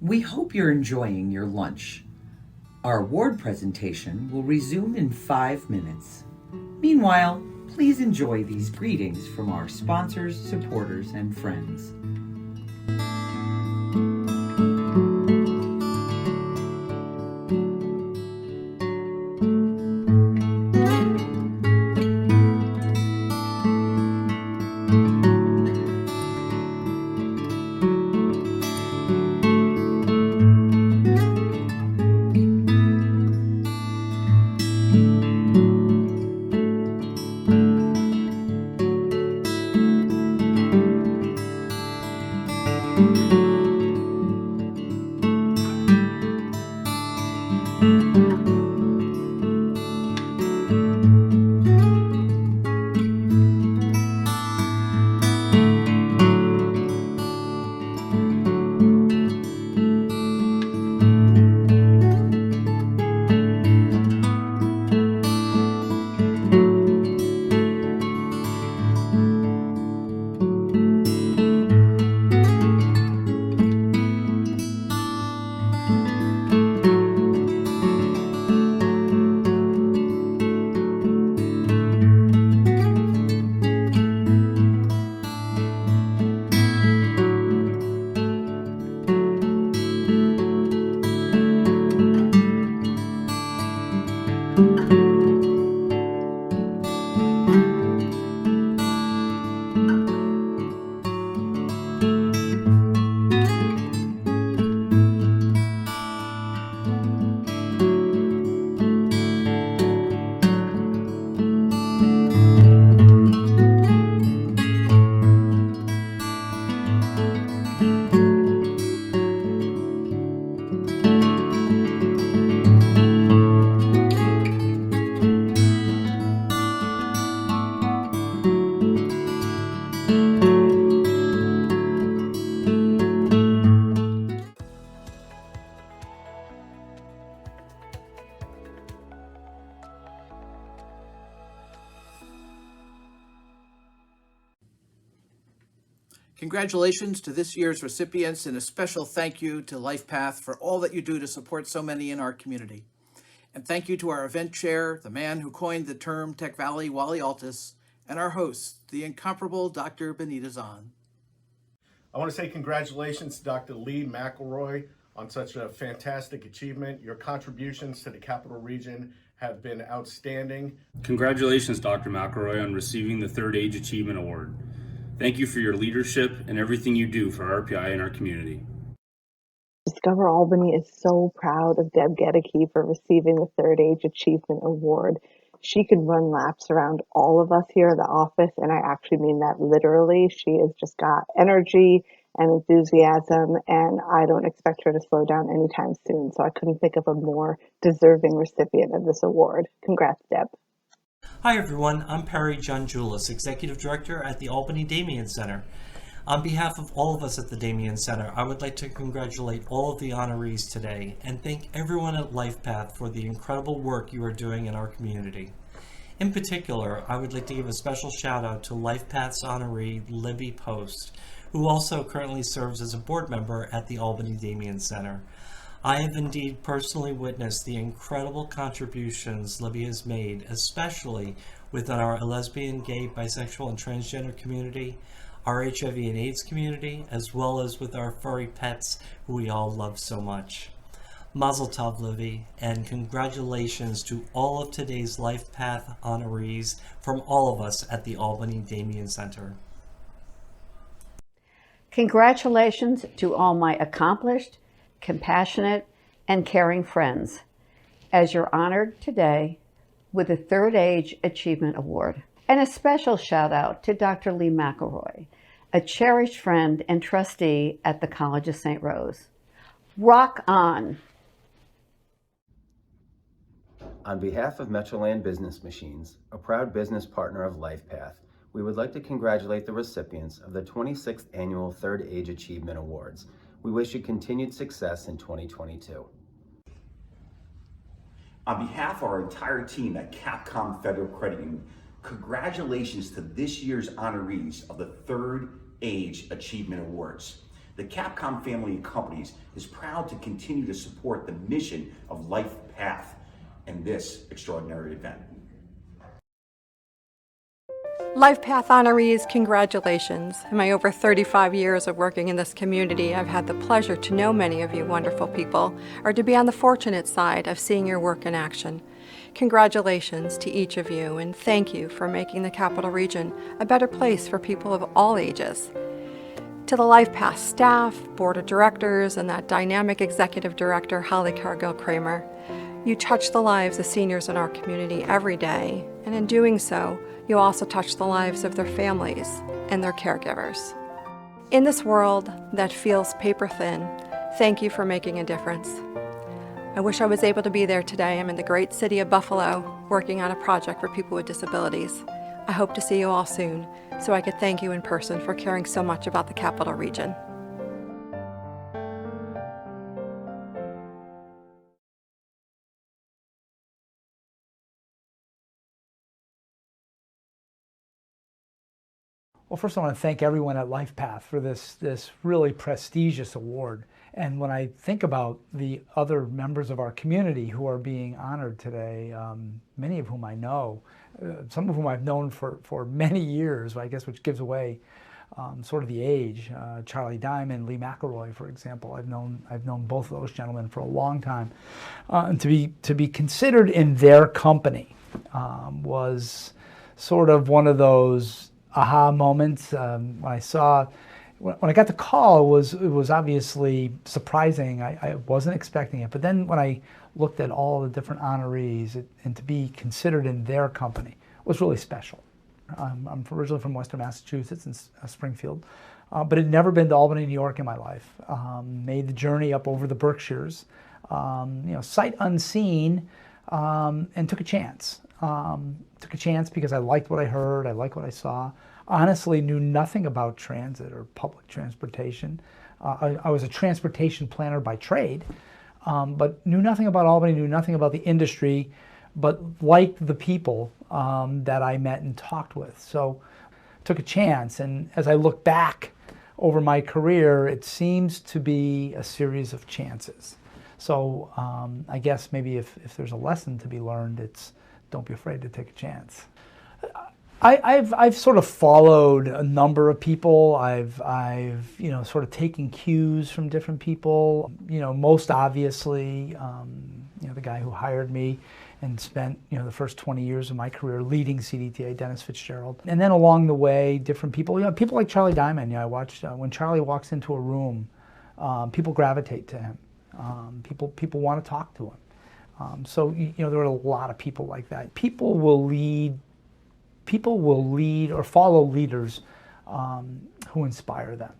We hope you're enjoying your lunch. Our award presentation will resume in 5 minutes. Meanwhile, please enjoy these greetings from our sponsors, supporters, and friends. Congratulations to this year's recipients and a special thank you to LifePath for all that you do to support so many in our community. And thank you to our event chair, the man who coined the term Tech Valley, Wally Altus, and our host, the incomparable Dr. Benita Zahn. I want to say congratulations to Dr. Lee McElroy on such a fantastic achievement. Your contributions to the Capital Region have been outstanding. Congratulations, Dr. McElroy, on receiving the Third Age Achievement Award. Thank you for your leadership and everything you do for RPI and our community. Discover Albany is so proud of Deb Gedeke for receiving the Third Age Achievement Award. She can run laps around all of us here at the office, and I actually mean that literally. She has just got energy and enthusiasm, and I don't expect her to slow down anytime soon. So I couldn't think of a more deserving recipient of this award. Congrats, Deb. Hi everyone, I'm Perry John-Julis, Executive Director at the Albany Damien Center. On behalf of all of us at the Damien Center, I would like to congratulate all of the honorees today and thank everyone at LifePath for the incredible work you are doing in our community. In particular, I would like to give a special shout out to LifePath's honoree Libby Post, who also currently serves as a board member at the Albany Damien Center. I have indeed personally witnessed the incredible contributions Libby has made, especially within our lesbian, gay, bisexual, and transgender community, our HIV and AIDS community, as well as with our furry pets who we all love so much. Mazel tov, Libby, and congratulations to all of today's LifePath honorees from all of us at the Albany Damien Center. Congratulations to all my accomplished, compassionate, and caring friends, as you're honored today with the Third Age Achievement Award. And a special shout out to Dr. Lee McElroy, a cherished friend and trustee at the College of St. Rose. Rock on! On behalf of Metroland Business Machines, a proud business partner of LifePath, we would like to congratulate the recipients of the 26th Annual Third Age Achievement Awards. We wish you continued success in 2022. On behalf of our entire team at Capcom Federal Credit Union, congratulations to this year's honorees of the Third Age Achievement Awards. The Capcom family of companies is proud to continue to support the mission of LifePath and this extraordinary event. LifePath honorees, congratulations. In my over 35 years of working in this community, I've had the pleasure to know many of you wonderful people, or to be on the fortunate side of seeing your work in action. Congratulations to each of you, and thank you for making the Capital Region a better place for people of all ages. To the LifePath staff, board of directors, and that dynamic executive director, Holly Cargill-Kramer, you touch the lives of seniors in our community every day, and in doing so, you also touch the lives of their families and their caregivers. In this world that feels paper thin, thank you for making a difference. I wish I was able to be there today. I'm in the great city of Buffalo, working on a project for people with disabilities. I hope to see you all soon, so I could thank you in person for caring so much about the Capital Region. Well, first I want to thank everyone at LifePath for this really prestigious award. And when I think about the other members of our community who are being honored today, many of whom I know, some of whom I've known for many years, I guess, which gives away sort of the age. Charlie Diamond, Lee McElroy, for example. I've known both of those gentlemen for a long time. And to be considered in their company was sort of one of those aha moments. When I got the call, it was obviously surprising. I wasn't expecting it. But then when I looked at all the different honorees, and to be considered in their company was really special. I'm originally from Western Massachusetts, in Springfield, but had never been to Albany, New York in my life. Made the journey up over the Berkshires, sight unseen, and took a chance. Took a chance because I liked what I heard, I liked what I saw. Honestly, knew nothing about transit or public transportation. I was a transportation planner by trade, but knew nothing about Albany, knew nothing about the industry, but liked the people that I met and talked with. So took a chance, and as I look back over my career, it seems to be a series of chances. So I guess maybe if there's a lesson to be learned, it's don't be afraid to take a chance. I've sort of followed a number of people. I've sort of taken cues from different people. Most obviously, the guy who hired me and spent the first 20 years of my career leading CDTA, Dennis Fitzgerald. And then along the way, different people. People like Charlie Diamond. I watched when Charlie walks into a room, people gravitate to him. People want to talk to him. So there are a lot of people like that. People will lead or follow leaders who inspire them.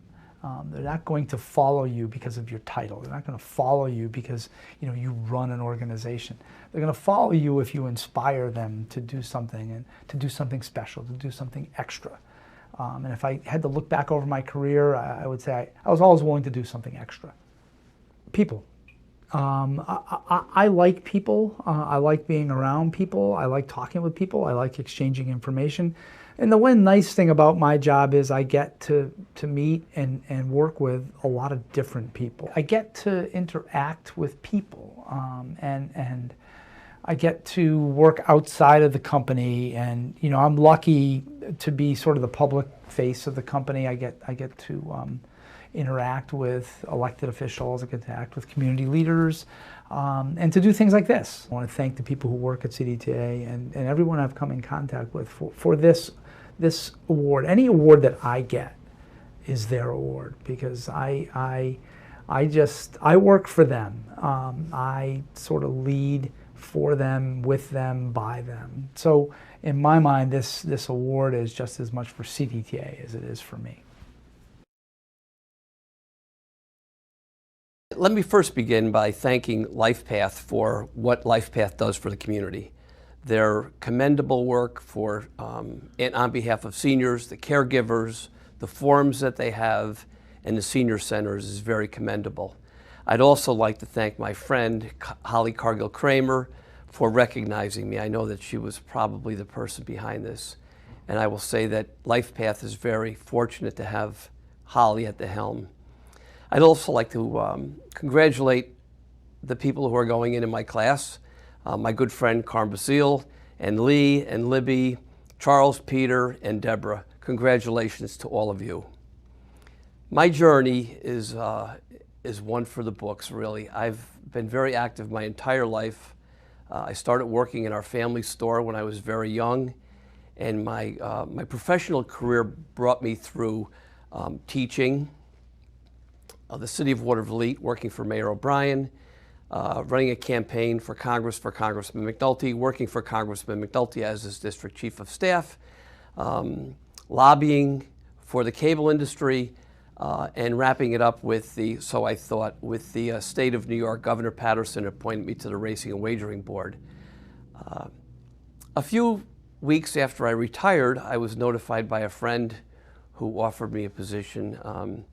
They're not going to follow you because of your title. They're not going to follow you because you run an organization. They're going to follow you if you inspire them to do something, and to do something special, to do something extra. And if I had to look back over my career, I would say I was always willing to do something extra. People. I like people. I like being around people. I like talking with people. I like exchanging information. And the one nice thing about my job is I get to meet and work with a lot of different people. I get to interact with people, and I get to work outside of the company. And I'm lucky to be sort of the public face of the company. I get to interact with elected officials, I get to act with community leaders, and to do things like this. I want to thank the people who work at CDTA and everyone I've come in contact with for this award. Any award that I get is their award, because I work for them. I sort of lead for them, with them, by them. So in my mind, this award is just as much for CDTA as it is for me. Let me first begin by thanking LifePath for what LifePath does for the community. Their commendable work and on behalf of seniors, the caregivers, the forums that they have, and the senior centers is very commendable. I'd also like to thank my friend, Holly Cargill-Kramer, for recognizing me. I know that she was probably the person behind this. And I will say that LifePath is very fortunate to have Holly at the helm. I'd also like to congratulate the people who are going in my class, my good friend Carm Basile, and Lee and Libby, Charles, Peter, and Deborah. Congratulations to all of you. My journey is one for the books, really. I've been very active my entire life. I started working in our family store when I was very young, and my professional career brought me through teaching, the City of Watervliet, working for Mayor O'Brien, running a campaign for Congressman McNulty, working for Congressman McNulty as his district chief of staff, lobbying for the cable industry, and wrapping it up with the state of New York. Governor Patterson appointed me to the Racing and Wagering Board. A few weeks after I retired, I was notified by a friend who offered me a position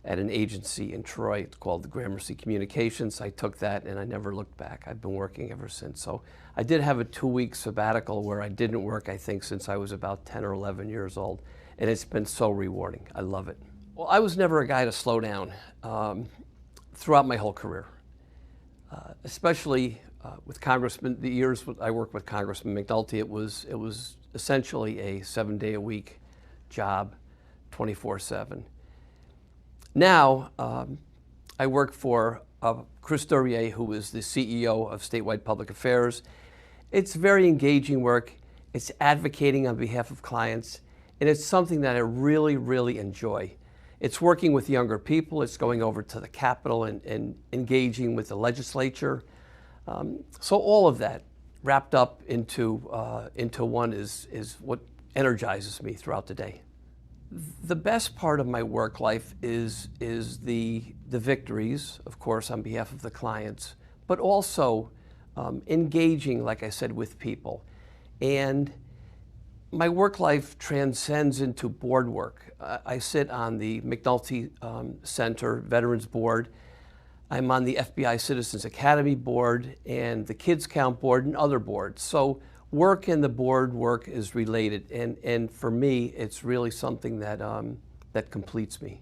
at an agency in Troy. It's called the Gramercy Communications. I took that and I never looked back. I've been working ever since. So I did have a 2-week sabbatical where I didn't work, I think, since I was about 10 or 11 years old. And it's been so rewarding. I love it. Well, I was never a guy to slow down throughout my whole career, especially with Congressman. The years I worked with Congressman McNulty, it was essentially a 7-day-a-week job, 24/7. Now, I work for Chris Duryea, who is the CEO of Statewide Public Affairs. It's very engaging work. It's advocating on behalf of clients, and it's something that I really, really enjoy. It's working with younger people. It's going over to the Capitol and engaging with the legislature. So all of that wrapped up into one is what energizes me throughout the day. The best part of my work life is the victories, of course, on behalf of the clients, but also engaging, like I said, with people. And my work life transcends into board work. I sit on the McNulty Center Veterans Board. I'm on the FBI Citizens Academy Board and the Kids Count Board and other boards. So work and the board work is related, and for me, it's really something that that completes me.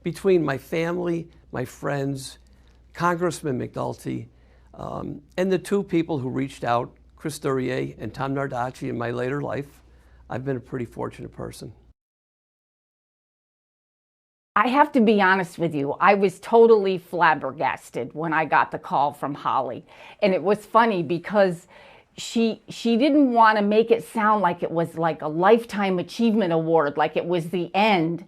Between my family, my friends, Congressman McNulty, and the 2 people who reached out, Chris Duryea and Tom Nardacci, in my later life, I've been a pretty fortunate person. I have to be honest with you, I was totally flabbergasted when I got the call from Holly. And it was funny because she didn't want to make it sound like it was like a Lifetime Achievement Award, like it was the end.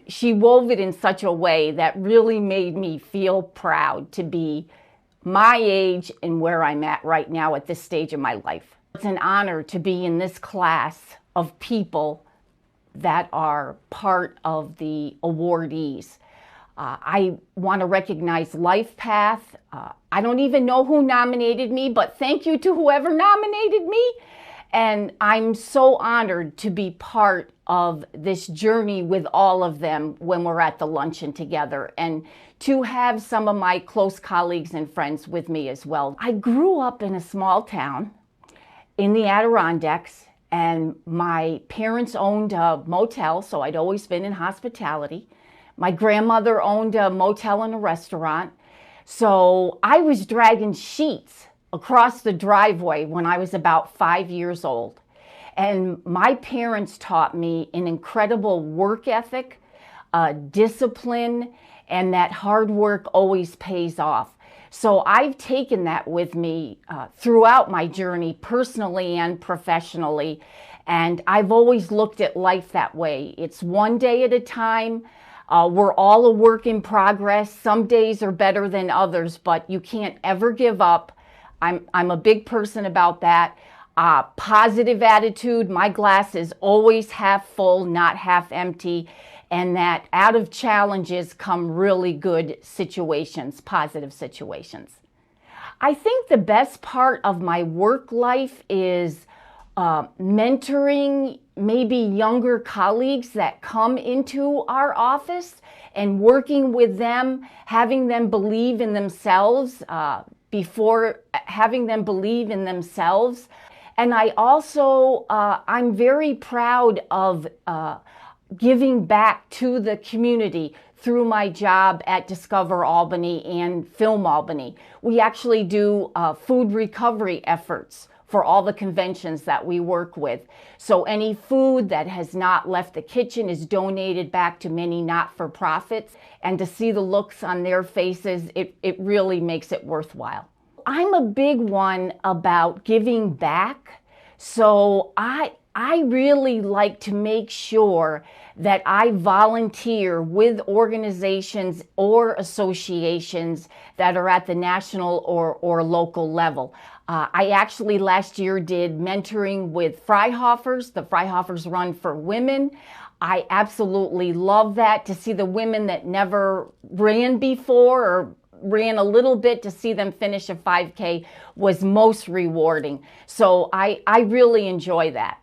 She wove it in such a way that really made me feel proud to be my age and where I'm at right now at this stage of my life. It's an honor to be in this class of people that are part of the awardees. I want to recognize LifePath. I don't even know who nominated me, but thank you to whoever nominated me. And I'm so honored to be part of this journey with all of them when we're at the luncheon together, and to have some of my close colleagues and friends with me as well. I grew up in a small town in the Adirondacks, and my parents owned a motel, so I'd always been in hospitality. My grandmother owned a motel and a restaurant, so I was dragging sheets across the driveway when I was about 5 years old. And my parents taught me an incredible work ethic, discipline, and that hard work always pays off. So I've taken that with me throughout my journey, personally and professionally. And I've always looked at life that way. It's one day at a time. We're all a work in progress. Some days are better than others, but you can't ever give up. I'm a big person about that. Positive attitude. My glass is always half full, not half empty. And that out of challenges come really good situations, positive situations. I think the best part of my work life is mentoring maybe younger colleagues that come into our office and working with them, having them believe in themselves, before having them believe in themselves. And I also, I'm very proud of giving back to the community through my job at Discover Albany and Film Albany. We actually do food recovery efforts for all the conventions that we work with. So any food that has not left the kitchen is donated back to many not-for-profits, and to see the looks on their faces, it really makes it worthwhile. I'm a big one about giving back, so I really like to make sure that I volunteer with organizations or associations that are at the national or local level. I actually last year did mentoring with Freihofers, the Freihofers Run for Women. I absolutely love that, to see the women that never ran before or ran a little bit, to see them finish a 5K was most rewarding. So I really enjoy that.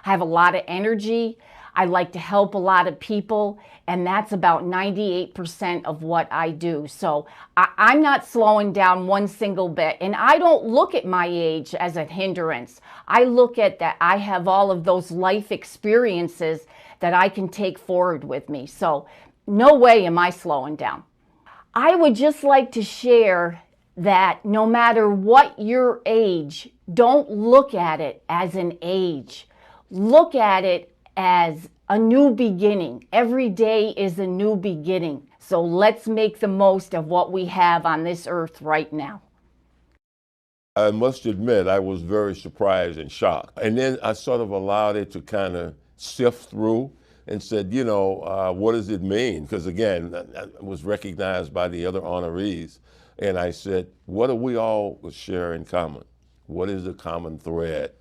I have a lot of energy. I like to help a lot of people, and that's about 98% of what I do. So I'm not slowing down one single bit, and I don't look at my age as a hindrance. I look at that I have all of those life experiences that I can take forward with me. So no way am I slowing down. I would just like to share that no matter what your age, don't look at it as an age. Look at it as a new beginning. Every day is a new beginning. So let's make the most of what we have on this earth right now. I must admit, I was very surprised and shocked. And then I sort of allowed it to kind of sift through and said, you know, what does it mean? Because again, I was recognized by the other honorees. And I said, what do we all share in common? What is the common thread?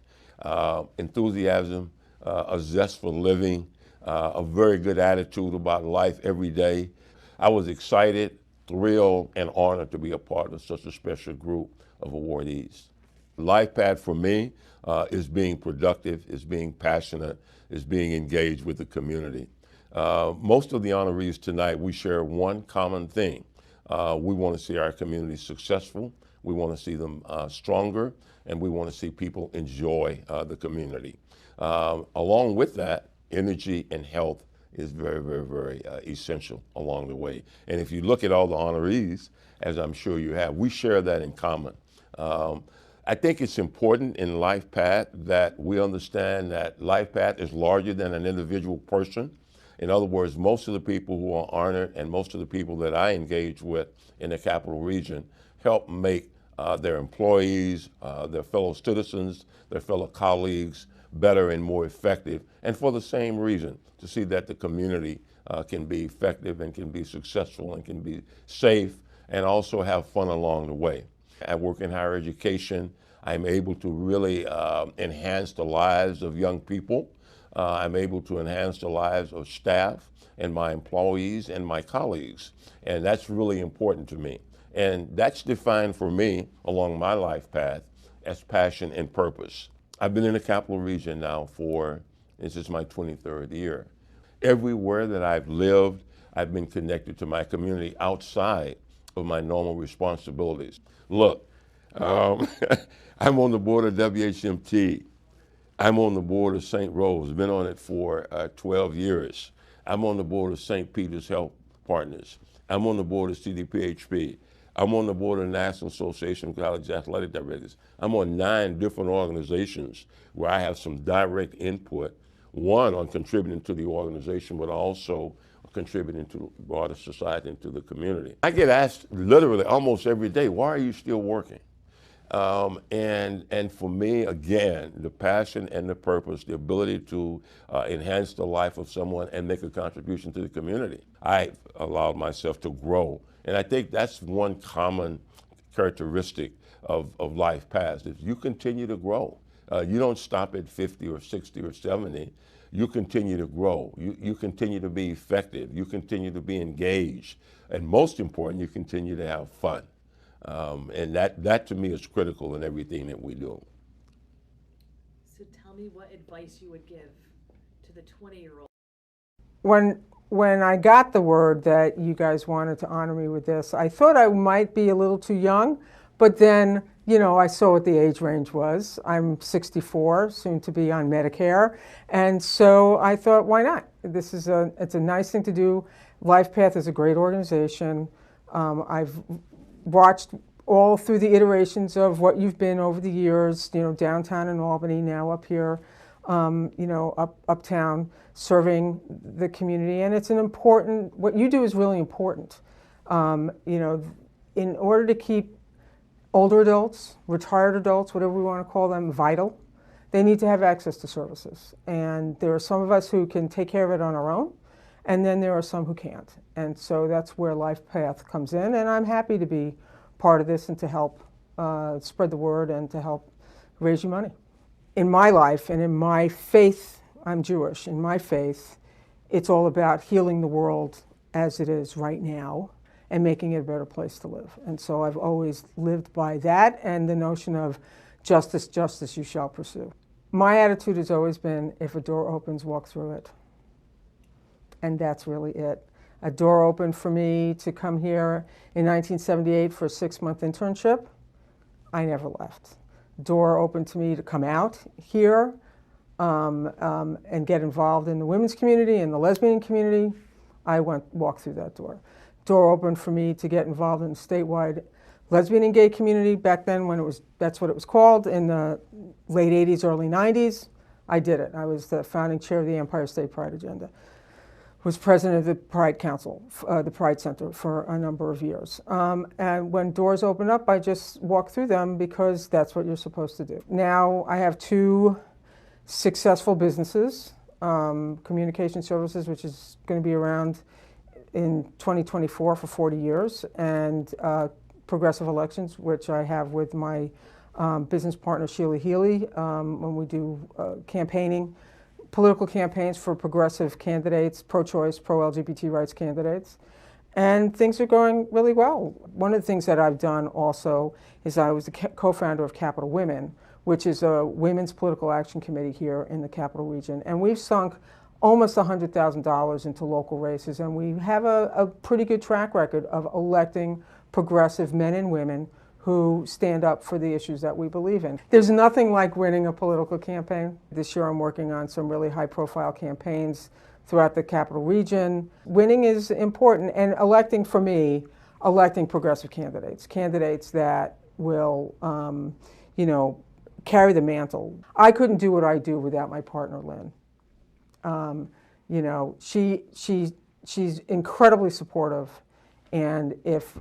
Enthusiasm, a zest for living, a very good attitude about life every day. I was excited, thrilled, and honored to be a part of such a special group of awardees. LifePath for me is being productive, is being passionate, is being engaged with the community. Most of the honorees tonight, we share one common thing. We want to see our community successful, we want to see them stronger, and we want to see people enjoy the community. Along with that, energy and health is very, very, very essential along the way. And if you look at all the honorees, as I'm sure you have, we share that in common. I think it's important in LifePath that we understand that LifePath is larger than an individual person. In other words, most of the people who are honored and most of the people that I engage with in the Capital Region help make their employees, their fellow citizens, their fellow colleagues better and more effective, and for the same reason, to see that the community can be effective and can be successful and can be safe and also have fun along the way. I work in higher education. I'm able to really enhance the lives of young people. I'm able to enhance the lives of staff and my employees and my colleagues, and that's really important to me. And that's defined for me along my life path as passion and purpose. I've been in the Capital Region now this is my 23rd year. Everywhere that I've lived, I've been connected to my community outside of my normal responsibilities. Look, I'm on the board of WHMT. I'm on the board of St. Rose, been on it for 12 years. I'm on the board of St. Peter's Health Partners. I'm on the board of CDPHP. I'm on the board of the National Association of College Athletic Directors. I'm on 9 different organizations where I have some direct input, one on contributing to the organization, but also contributing to broader society and to the community. I get asked literally almost every day, why are you still working? And for me, again, the passion and the purpose, the ability to enhance the life of someone and make a contribution to the community. I've allowed myself to grow. And I think that's one common characteristic of LifePath, is you continue to grow. You don't stop at 50 or 60 or 70. You continue to grow. You continue to be effective. You continue to be engaged. And most important, you continue to have fun. And that to me is critical in everything that we do. So tell me what advice you would give to the 20-year-old. When I got the word that you guys wanted to honor me with this, I thought I might be a little too young, but then, you know, I saw what the age range was. I'm 64, soon to be on Medicare, and so I thought, why not? It's a nice thing to do LifePath is a great organization. I've watched all through the iterations of what you've been over the years, downtown in Albany, now up here, uptown, serving the community. And it's what you do is really important. In order to keep older adults, retired adults, whatever we want to call them, vital, they need to have access to services. And there are some of us who can take care of it on our own, and then there are some who can't. And so that's where LifePath comes in, and I'm happy to be part of this and to help spread the word and to help raise you money. In my life and in my faith, I'm Jewish, in my faith, it's all about healing the world as it is right now and making it a better place to live. And so I've always lived by that and the notion of justice, justice you shall pursue. My attitude has always been, if a door opens, walk through it. And that's really it. A door opened for me to come here in 1978 for a 6-month internship. I never left. Door opened to me to come out here and get involved in the women's community and the lesbian community. I walked through that door. Door opened for me to get involved in the statewide lesbian and gay community back then when that's what it was called in the late 80s, early 90s. I did it. I was the founding chair of the Empire State Pride Agenda. Was president of the Pride Council, the Pride Center, for a number of years. And when doors open up, I just walk through them because that's what you're supposed to do. Now I have 2 successful businesses, Communication Services, which is going to be around in 2024 for 40 years, and Progressive Elections, which I have with my business partner Sheila Healy when we do campaigning, political campaigns for progressive candidates, pro-choice, pro-LGBT rights candidates. And things are going really well. One of the things that I've done also is I was the co-founder of Capital Women, which is a women's political action committee here in the Capital Region. And we've sunk almost $100,000 into local races, and we have a pretty good track record of electing progressive men and women who stand up for the issues that we believe in. There's nothing like winning a political campaign. This year I'm working on some really high-profile campaigns throughout the Capital Region. Winning is important, and electing, for me, electing progressive candidates that will, carry the mantle. I couldn't do what I do without my partner, Lynn. She's incredibly supportive, and if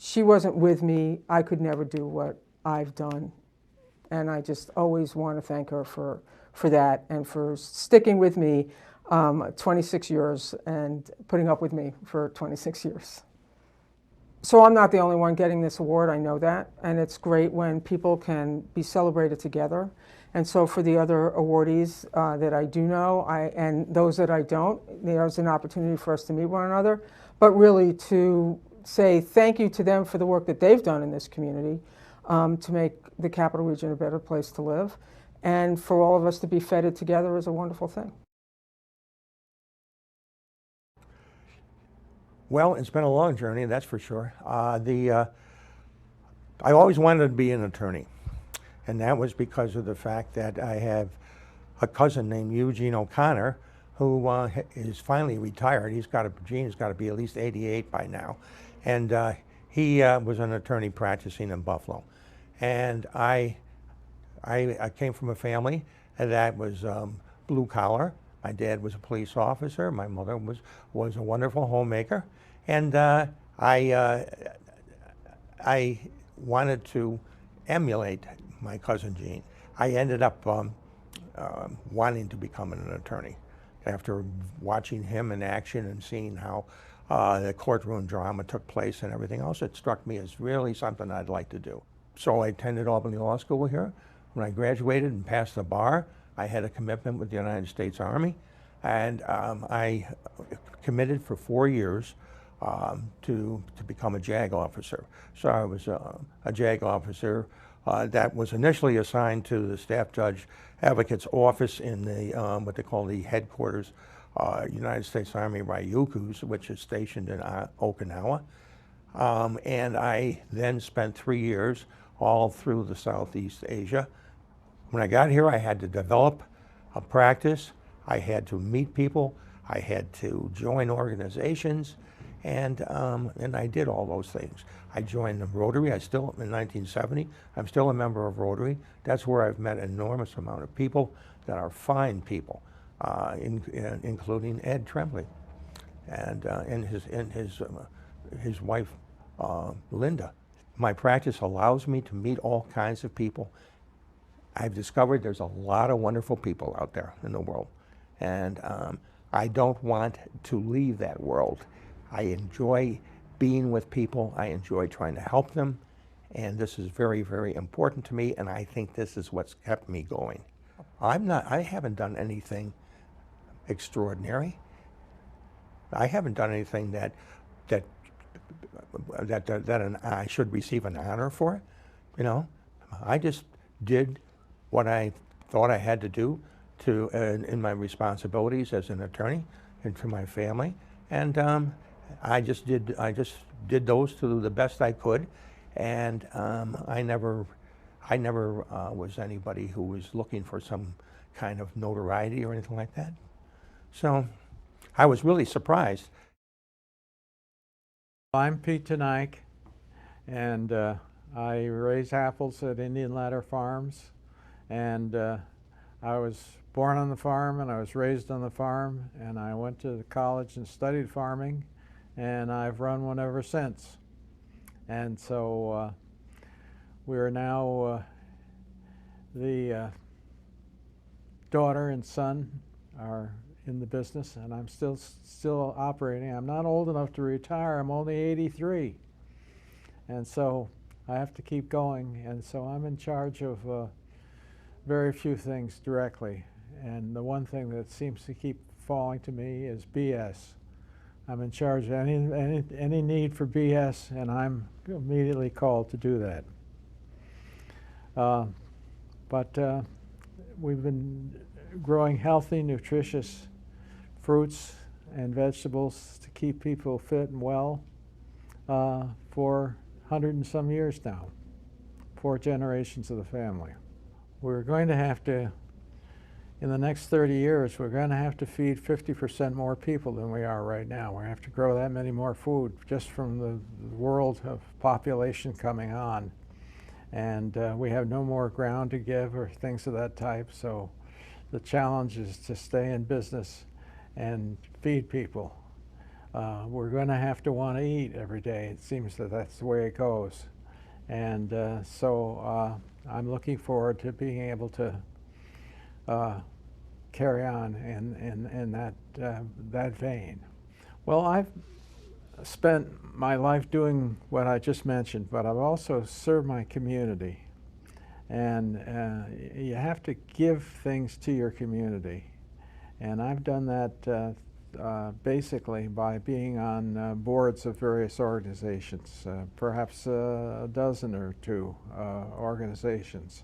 she wasn't with me, I could never do what I've done. And I just always want to thank her for that and for sticking with me 26 years and putting up with me for 26 years. So I'm not the only one getting this award, I know that, and it's great when people can be celebrated together. And so for the other awardees that I do know, and those that I don't, there's an opportunity for us to meet one another, but really to say thank you to them for the work that they've done in this community to make the Capital Region a better place to live. And for all of us to be feted together is a wonderful thing. Well, it's been a long journey, that's for sure. I always wanted to be an attorney, and that was because of the fact that I have a cousin named Eugene O'Connor who is finally retired. Gene's got to be at least 88 by now, and he was an attorney practicing in Buffalo. And I came from a family that was blue collar. My dad was a police officer. My mother was a wonderful homemaker. And I wanted to emulate my cousin Gene. I ended up wanting to become an attorney after watching him in action and seeing how the courtroom drama took place and everything else. It struck me as really something I'd like to do. So I attended Albany Law School here. When I graduated and passed the bar, I had a commitment with the United States Army, and I committed for 4 years to become a JAG officer. So I was a JAG officer that was initially assigned to the Staff Judge Advocate's office in the what they call the headquarters United States Army Ryukyus, which is stationed in Okinawa. And I then spent 3 years all through the Southeast Asia. When I got here, I had to develop a practice. I had to meet people. I had to join organizations, and I did all those things. I joined the Rotary. In 1970, I'm still a member of Rotary. That's where I've met an enormous amount of people that are fine people, including Ed Tremblay, and his wife, Linda. My practice allows me to meet all kinds of people. I've discovered there's a lot of wonderful people out there in the world, and I don't want to leave that world. I enjoy being with people. I enjoy trying to help them, and this is very, very important to me, and I think this is what's kept me going. I haven't done anything extraordinary. I haven't done anything that I should receive an honor for. You know, I just did what I thought I had to do in my responsibilities as an attorney and to my family, and I just did those to the best I could, and I never was anybody who was looking for some kind of notoriety or anything like that. So I was really surprised. I'm Pete Tanaik, and I raise apples at Indian Ladder Farms, and I was born on the farm and I was raised on the farm, and I went to college and studied farming, and I've run one ever since. And so we are now the daughter and son are in the business, and I'm still operating. I'm not old enough to retire. I'm only 83, and so I have to keep going. And so I'm in charge of very few things directly. And the one thing that seems to keep falling to me is BS. I'm in charge of any need for BS, and I'm immediately called to do that. But we've been growing healthy, nutritious fruits and vegetables to keep people fit and well for 100 and some years now, 4 generations of the family. We're going to have to, in the next 30 years, we're going to have to feed 50% more people than we are right now. We have to grow that many more food just from the world of population coming on. And we have no more ground to give or things of that type, so the challenge is to stay in business and feed people. We're going to have to want to eat every day. It seems that that's the way it goes. And so I'm looking forward to being able to carry on in that vein. Well, I've spent my life doing what I just mentioned, but I've also served my community. And you have to give things to your community. And I've done that basically by being on boards of various organizations, perhaps a dozen or 2 organizations,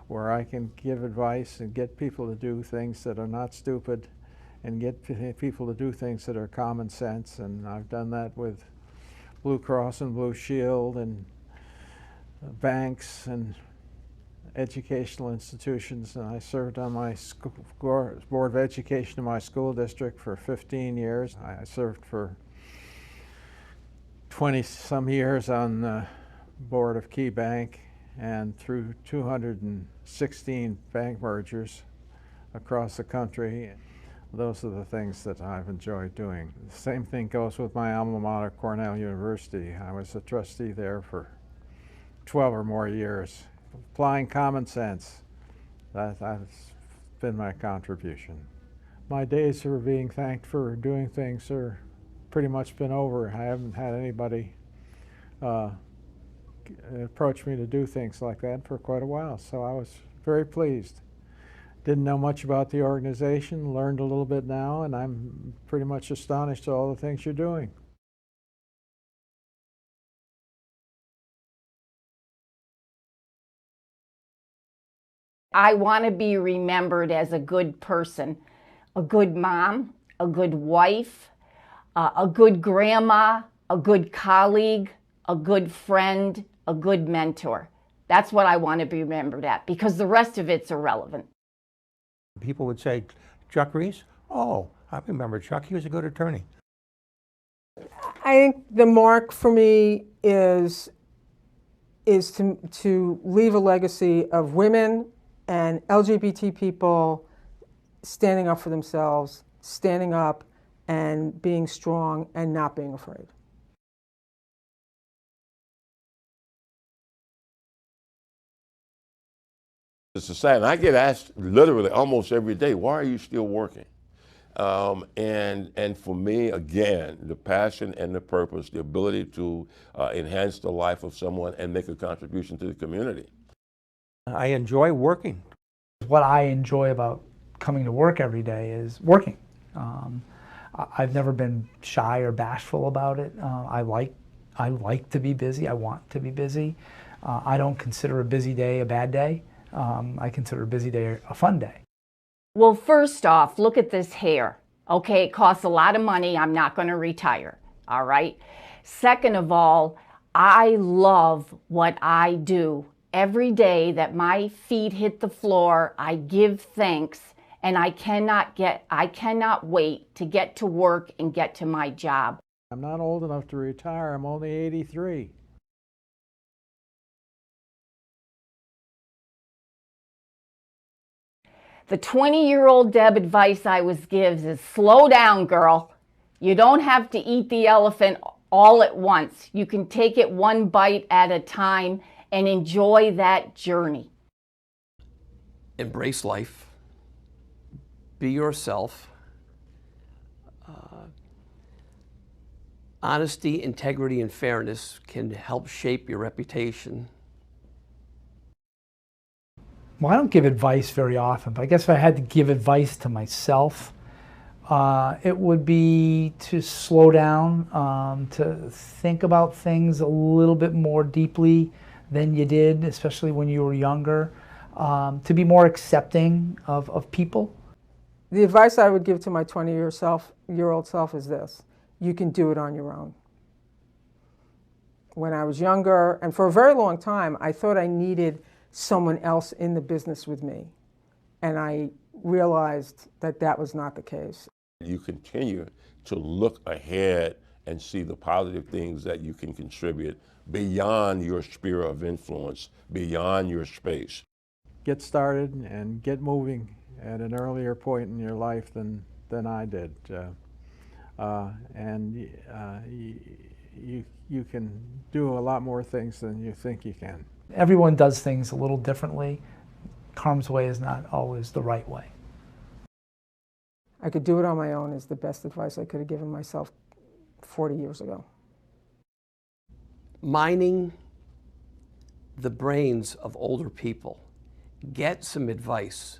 where I can give advice and get people to do things that are not stupid and get people to do things that are common sense. And I've done that with Blue Cross and Blue Shield and banks and educational institutions, and I served on my Board of Education in my school district for 15 years. I served for 20-some years on the board of Key Bank, and through 216 bank mergers across the country. Those are the things that I've enjoyed doing. The same thing goes with my alma mater, Cornell University. I was a trustee there for 12 or more years. Applying common sense, that's been my contribution. My days for being thanked for doing things are pretty much been over. I haven't had anybody approach me to do things like that for quite a while, so I was very pleased. Didn't know much about the organization, learned a little bit now, and I'm pretty much astonished at all the things you're doing. I want to be remembered as a good person, a good mom, a good wife, a good grandma, a good colleague, a good friend, a good mentor. That's what I want to be remembered at, because the rest of it's irrelevant. People would say, Chuck Reese? Oh, I remember Chuck, he was a good attorney. I think the mark for me is to leave a legacy of women and LGBT people standing up for themselves, standing up and being strong and not being afraid. The society, and I get asked literally almost every day, why are you still working? And for me, again, the passion and the purpose, the ability to enhance the life of someone and make a contribution to the community. I enjoy working. What I enjoy about coming to work every day is working. I've never been shy or bashful about it. I like to be busy. I want to be busy. I don't consider a busy day a bad day. I consider a busy day a fun day. Well, first off, look at this hair. Okay, it costs a lot of money. I'm not going to retire. All right. Second of all, I love what I do. Every day that my feet hit the floor, I give thanks, and I cannot wait to get to work and get to my job. I'm not old enough to retire. I'm only 83. The 20-year-old Deb advice I was given is slow down, girl. You don't have to eat the elephant all at once. You can take it one bite at a time and enjoy that journey. Embrace life. Be yourself. Honesty, integrity, and fairness can help shape your reputation. Well, I don't give advice very often, but I guess if I had to give advice to myself, it would be to slow down, to think about things a little bit more deeply than you did, especially when you were younger, to be more accepting of people. The advice I would give to my 20-year-old self is this: you can do it on your own. When I was younger, and for a very long time, I thought I needed someone else in the business with me. And I realized that that was not the case. You continue to look ahead and see the positive things that you can contribute beyond your sphere of influence, beyond your space. Get started and get moving at an earlier point in your life than I did. You can do a lot more things than you think you can. Everyone does things a little differently. Carm's way is not always the right way. I could do it on my own is the best advice I could have given myself 40 years ago. Mining the brains of older people. Get some advice.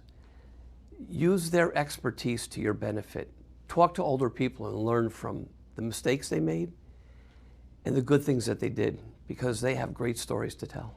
Use their expertise to your benefit. Talk to older people and learn from the mistakes they made and the good things that they did, because they have great stories to tell.